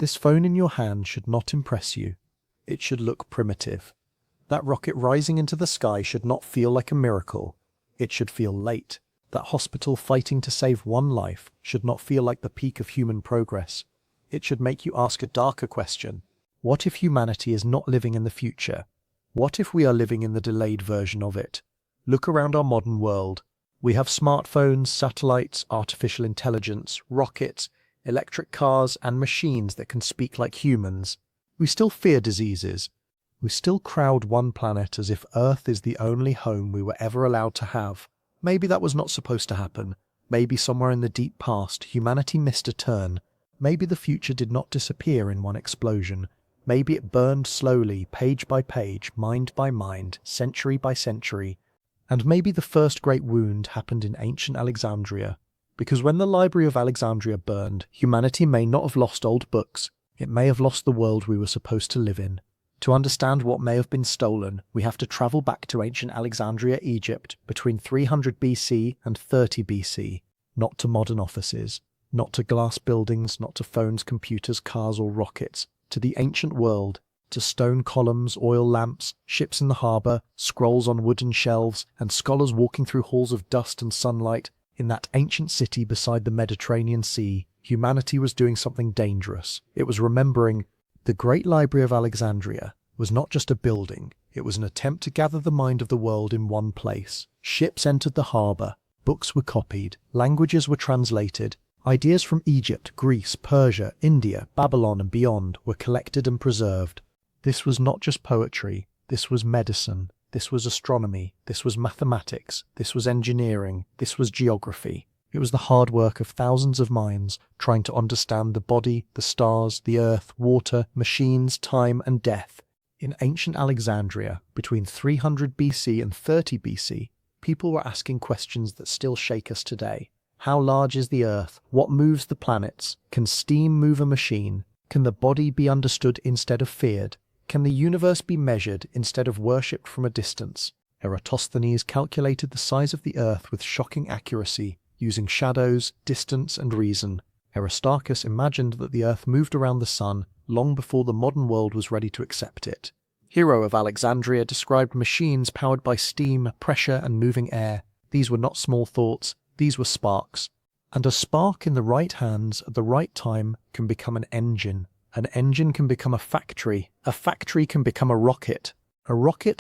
This phone in your hand should not impress you. It should look primitive. That rocket rising into the sky should not feel like a miracle. It should feel late. That hospital fighting to save one life should not feel like the peak of human progress. It should make you ask a darker question. What if humanity is not living in the future? What if we are living in the delayed version of it? Look around our modern world. We have smartphones, satellites, artificial intelligence, rockets, electric cars, and machines that can speak like humans. We still fear diseases. We still crowd one planet as if Earth is the only home we were ever allowed to have. Maybe that was not supposed to happen. Maybe somewhere in the deep past, humanity missed a turn. Maybe the future did not disappear in one explosion. Maybe it burned slowly, page by page, mind by mind, century by century. And maybe the first great wound happened in ancient Alexandria. Because when the Library of Alexandria burned, humanity may not have lost old books. It may have lost the world we were supposed to live in. To understand what may have been stolen, we have to travel back to ancient Alexandria, Egypt, between 300 BC and 30 BC. Not to modern offices, not to glass buildings, not to phones, computers, cars or rockets. To the ancient world, to stone columns, oil lamps, ships in the harbour, scrolls on wooden shelves, and scholars walking through halls of dust and sunlight. In that ancient city beside the Mediterranean Sea, humanity was doing something dangerous. It was remembering. The Great Library of Alexandria was not just a building, it was an attempt to gather the mind of the world in one place. Ships entered the harbour, books were copied, languages were translated, ideas from Egypt, Greece, Persia, India, Babylon and beyond were collected and preserved. This was not just poetry, this was medicine, this was astronomy, this was mathematics, this was engineering, this was geography. It was the hard work of thousands of minds trying to understand the body, the stars, the earth, water, machines, time and death. In ancient Alexandria, between 300 BC and 30 BC, people were asking questions that still shake us today. How large is the earth? What moves the planets? Can steam move a machine? Can the body be understood instead of feared? Can the universe be measured instead of worshipped from a distance? Eratosthenes calculated the size of the earth with shocking accuracy, using shadows, distance and reason. Aristarchus imagined that the earth moved around the sun long before the modern world was ready to accept it. Hero of Alexandria described machines powered by steam, pressure and moving air. These were not small thoughts, these were sparks. And a spark in the right hands at the right time can become an engine. An engine can become a factory can become a rocket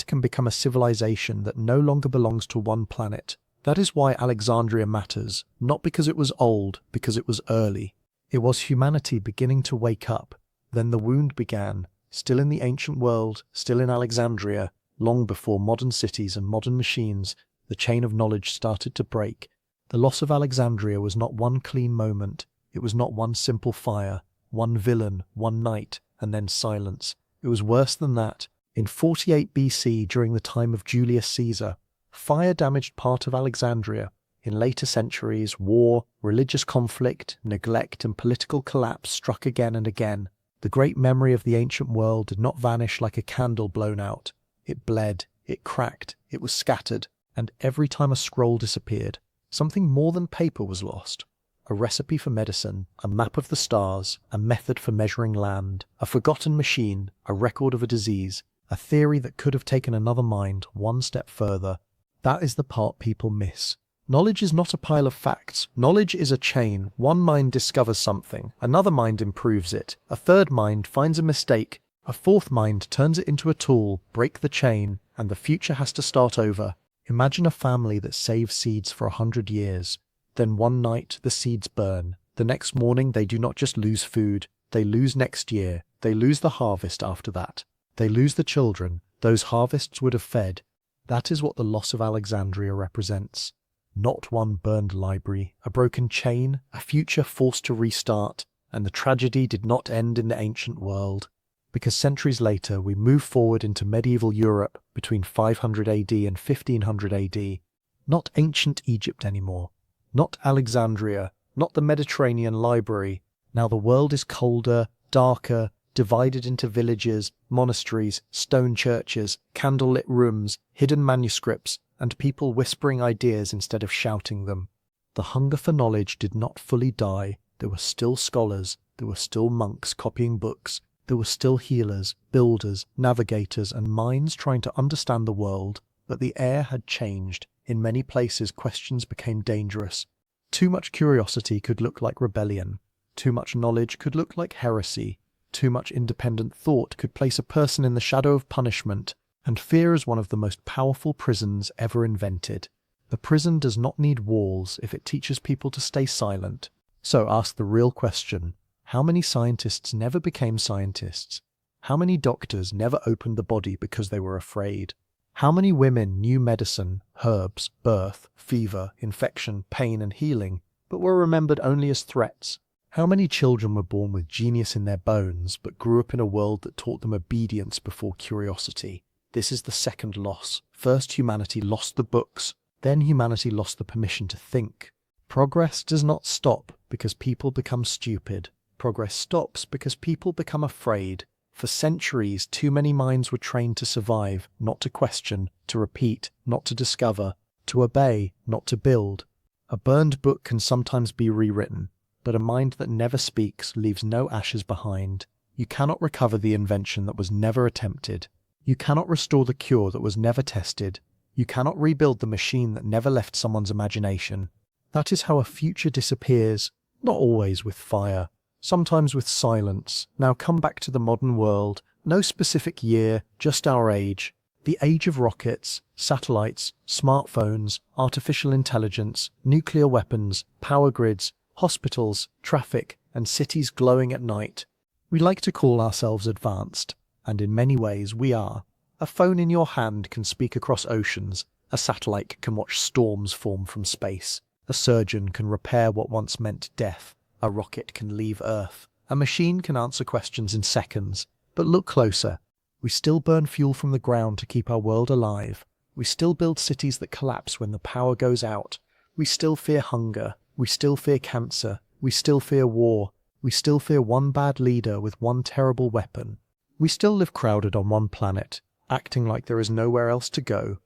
can become a civilization that no longer belongs to one planet. That is why Alexandria matters, not because it was old, because it was early. It was humanity beginning to wake up. Then the wound began, still in the ancient world, still in Alexandria, long before modern cities and modern machines, the chain of knowledge started to break. The loss of Alexandria was not one clean moment, it was not one simple fire, one villain, one night, and then silence. It was worse than that. In 48 BC, during the time of Julius Caesar, fire damaged part of Alexandria. In later centuries, war, religious conflict, neglect and political collapse struck again and again. The great memory of the ancient world did not vanish like a candle blown out. It bled, it cracked, it was scattered, and every time a scroll disappeared, something more than paper was lost. A recipe for medicine, a map of the stars, a method for measuring land, a forgotten machine, a record of a disease, a theory that could have taken another mind one step further. That is the part people miss. Knowledge is not a pile of facts. Knowledge is a chain. One mind discovers something, another mind improves it, a third mind finds a mistake, a fourth mind turns it into a tool, break the chain, and the future has to start over. Imagine a family that saves seeds for 100 years. Then one night the seeds burn. The next morning they do not just lose food, they lose next year. They lose the harvest after that. They lose the children those harvests would have fed. That is what the loss of Alexandria represents. Not one burned library, a broken chain, a future forced to restart, and the tragedy did not end in the ancient world. Because centuries later we move forward into medieval Europe between 500 AD and 1500 AD. Not ancient Egypt anymore. Not Alexandria. Not the Mediterranean library. Now the world is colder, darker, divided into villages, monasteries, stone churches, candlelit rooms, hidden manuscripts, and people whispering ideas instead of shouting them. The hunger for knowledge did not fully die. There were still scholars, There were still monks copying books. There were still healers, builders, navigators, and minds trying to understand the world. But the air had changed. In many places, questions became dangerous. Too much curiosity could look like rebellion. Too much knowledge could look like heresy. Too much independent thought could place a person in the shadow of punishment. And fear is one of the most powerful prisons ever invented. The prison does not need walls if it teaches people to stay silent. So ask the real question. How many scientists never became scientists? How many doctors never opened the body because they were afraid? How many women knew medicine, herbs, birth, fever, infection, pain, and healing, but were remembered only as threats? How many children were born with genius in their bones, but grew up in a world that taught them obedience before curiosity? This is the second loss. First, humanity lost the books. Then humanity lost the permission to think. Progress does not stop because people become stupid. Progress stops because people become afraid. For centuries, too many minds were trained to survive, not to question, to repeat, not to discover, to obey, not to build. A burned book can sometimes be rewritten, but a mind that never speaks leaves no ashes behind. You cannot recover the invention that was never attempted. You cannot restore the cure that was never tested. You cannot rebuild the machine that never left someone's imagination. That is how a future disappears, not always with fire. Sometimes with silence. Now come back to the modern world. No specific year, just our age. The age of rockets, satellites, smartphones, artificial intelligence, nuclear weapons, power grids, hospitals, traffic, and cities glowing at night. We like to call ourselves advanced, and in many ways we are. A phone in your hand can speak across oceans. A satellite can watch storms form from space. A surgeon can repair what once meant death. A rocket can leave Earth. A machine can answer questions in seconds. But look closer. We still burn fuel from the ground to keep our world alive. We still build cities that collapse when the power goes out. We still fear hunger. We still fear cancer. We still fear war. We still fear one bad leader with one terrible weapon. We still live crowded on one planet, acting like there is nowhere else to go.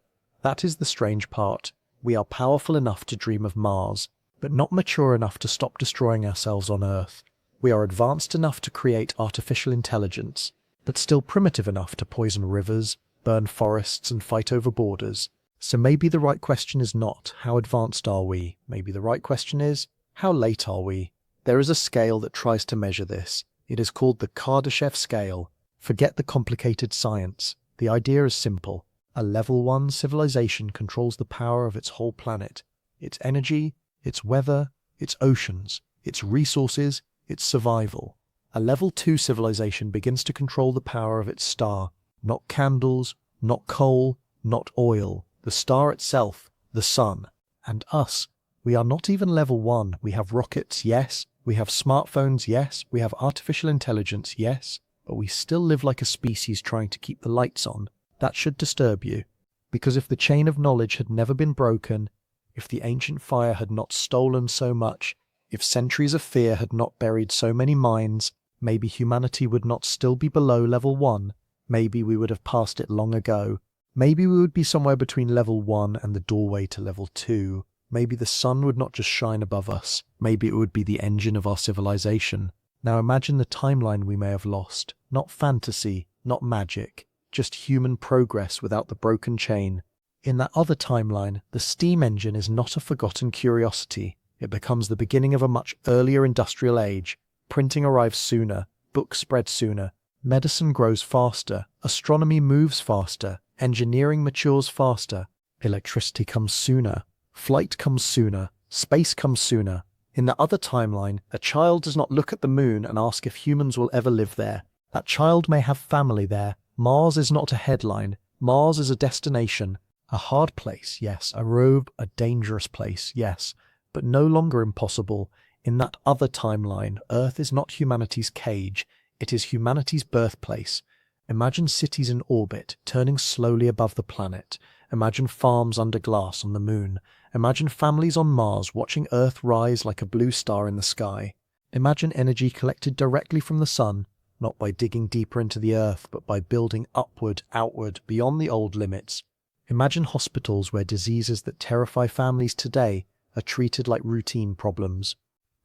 That is the strange part. We are powerful enough to dream of Mars, but not mature enough to stop destroying ourselves on Earth. We are advanced enough to create artificial intelligence, but still primitive enough to poison rivers, burn forests, and fight over borders. So maybe the right question is not, how advanced are we? Maybe the right question is, how late are we? There is a scale that tries to measure this. It is called the Kardashev scale. Forget the complicated science. The idea is simple. A level 1 civilization controls the power of its whole planet, its energy, its weather, its oceans, its resources, its survival. A level 2 civilization begins to control the power of its star. Not candles, not coal, not oil. The star itself, the sun. And us. We are not even level 1. We have rockets, yes. We have smartphones, yes. We have artificial intelligence, yes. But we still live like a species trying to keep the lights on. That should disturb you. Because if the chain of knowledge had never been broken, if the ancient fire had not stolen so much, if centuries of fear had not buried so many minds, maybe humanity would not still be below level 1. Maybe we would have passed it long ago. Maybe we would be somewhere between level 1 and the doorway to level 2. Maybe the sun would not just shine above us. Maybe it would be the engine of our civilization. Now imagine the timeline we may have lost. Not fantasy, not magic. Just human progress without the broken chain. In that other timeline, the steam engine is not a forgotten curiosity. It becomes the beginning of a much earlier industrial age. Printing arrives sooner, books spread sooner, medicine grows faster, astronomy moves faster, engineering matures faster, electricity comes sooner, flight comes sooner, space comes sooner. In the other timeline, a child does not look at the moon and ask if humans will ever live there. That child may have family there. Mars is not a headline. Mars is a destination. A hard place, yes. A rogue, a dangerous place, yes. But no longer impossible. In that other timeline, Earth is not humanity's cage. It is humanity's birthplace. Imagine cities in orbit, turning slowly above the planet. Imagine farms under glass on the moon. Imagine families on Mars watching Earth rise like a blue star in the sky. Imagine energy collected directly from the sun, not by digging deeper into the earth, but by building upward, outward, beyond the old limits. Imagine hospitals where diseases that terrify families today are treated like routine problems.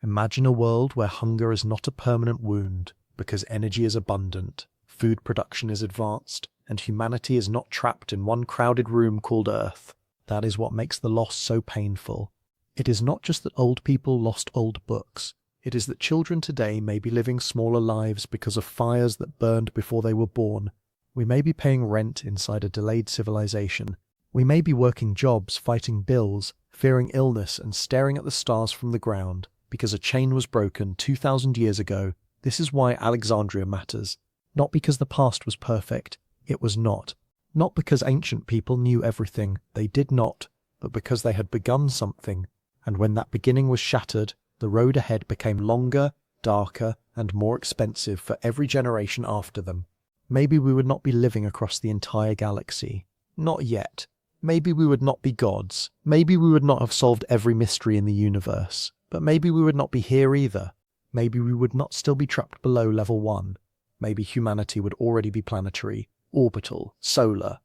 Imagine a world where hunger is not a permanent wound, because energy is abundant, food production is advanced, and humanity is not trapped in one crowded room called Earth. That is what makes the loss so painful. It is not just that old people lost old books. It is that children today may be living smaller lives because of fires that burned before they were born. We may be paying rent inside a delayed civilization. We may be working jobs, fighting bills, fearing illness, and staring at the stars from the ground because a chain was broken 2,000 years ago. This is why Alexandria matters. Not because the past was perfect. It was not. Not because ancient people knew everything. They did not. But because they had begun something. And when that beginning was shattered, the road ahead became longer, darker, and more expensive for every generation after them. Maybe we would not be living across the entire galaxy. Not yet. Maybe we would not be gods. Maybe we would not have solved every mystery in the universe. But maybe we would not be here either. Maybe we would not still be trapped below level 1. Maybe humanity would already be planetary, orbital, solar.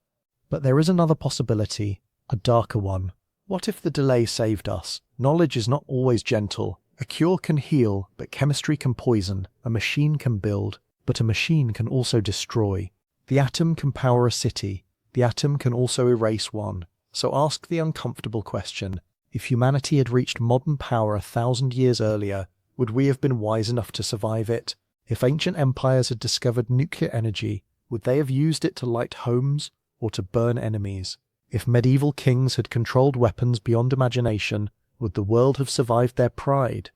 But there is another possibility, a darker one. What if the delay saved us? Knowledge is not always gentle. A cure can heal, but chemistry can poison. A machine can build, but a machine can also destroy. The atom can power a city. The atom can also erase one. So ask the uncomfortable question. If humanity had reached modern power 1,000 years earlier, would we have been wise enough to survive it? If ancient empires had discovered nuclear energy, would they have used it to light homes or to burn enemies? If medieval kings had controlled weapons beyond imagination, would the world have survived their pride?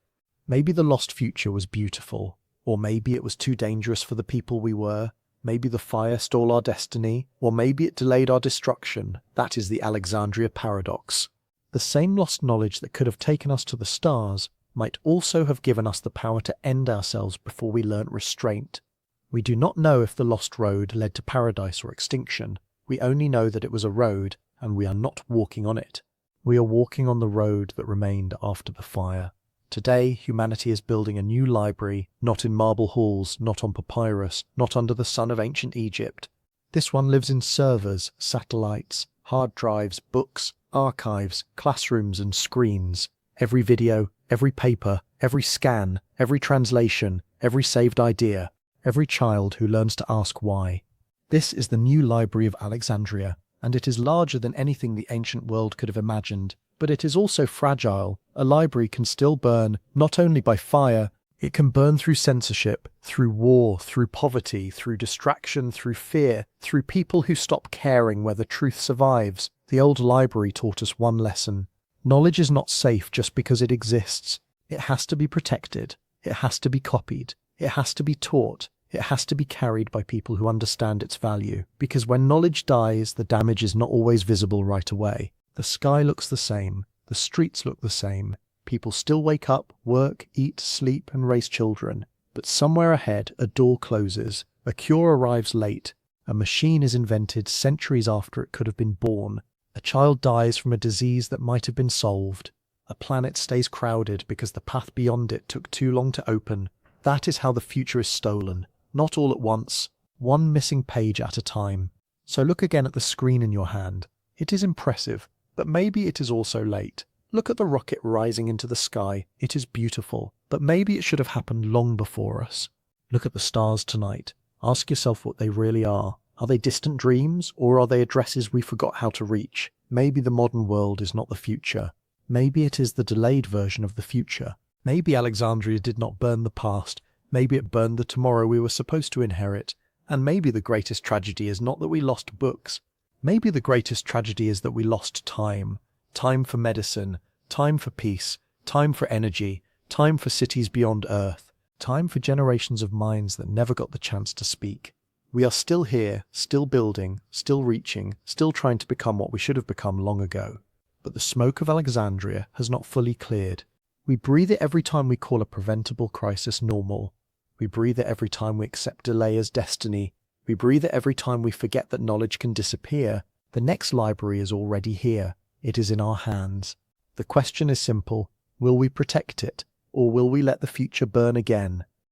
Maybe the lost future was beautiful, or maybe it was too dangerous for the people we were. Maybe the fire stole our destiny, or maybe it delayed our destruction. That is the Alexandria paradox. The same lost knowledge that could have taken us to the stars might also have given us the power to end ourselves before we learnt restraint. We do not know if the lost road led to paradise or extinction. We only know that it was a road, and we are not walking on it. We are walking on the road that remained after the fire. Today, humanity is building a new library, not in marble halls, not on papyrus, not under the sun of ancient Egypt. This one lives in servers, satellites, hard drives, books, archives, classrooms and screens. Every video, every paper, every scan, every translation, every saved idea, every child who learns to ask why. This is the new Library of Alexandria, and it is larger than anything the ancient world could have imagined. But it is also fragile. A library can still burn, not only by fire, it can burn through censorship, through war, through poverty, through distraction, through fear, through people who stop caring whether truth survives. The old library taught us one lesson. Knowledge is not safe just because it exists. It has to be protected. It has to be copied. It has to be taught. It has to be carried by people who understand its value. Because when knowledge dies, the damage is not always visible right away. The sky looks the same. The streets look the same. People still wake up, work, eat, sleep, and raise children. But somewhere ahead, a door closes. A cure arrives late. A machine is invented centuries after it could have been born. A child dies from a disease that might have been solved. A planet stays crowded because the path beyond it took too long to open. That is how the future is stolen. Not all at once. One missing page at a time. So look again at the screen in your hand. It is impressive. But maybe it is also late. Look at the rocket rising into the sky. It is beautiful, but maybe it should have happened long before us. Look at the stars tonight. Ask yourself what they really are. Are they distant dreams, or are they addresses we forgot how to reach? Maybe the modern world is not the future. Maybe it is the delayed version of the future. Maybe Alexandria did not burn the past. Maybe it burned the tomorrow we were supposed to inherit. And maybe the greatest tragedy is not that we lost books. Maybe the greatest tragedy is that we lost time. Time for medicine, time for peace, time for energy, time for cities beyond Earth, time for generations of minds that never got the chance to speak. We are still here, still building, still reaching, still trying to become what we should have become long ago. But the smoke of Alexandria has not fully cleared. We breathe it every time we call a preventable crisis normal. We breathe it every time we accept delay as destiny. We breathe it every time we forget that knowledge can disappear. The next library is already here. It is in our hands. The question is simple. Will we protect it, or will we let the future burn again?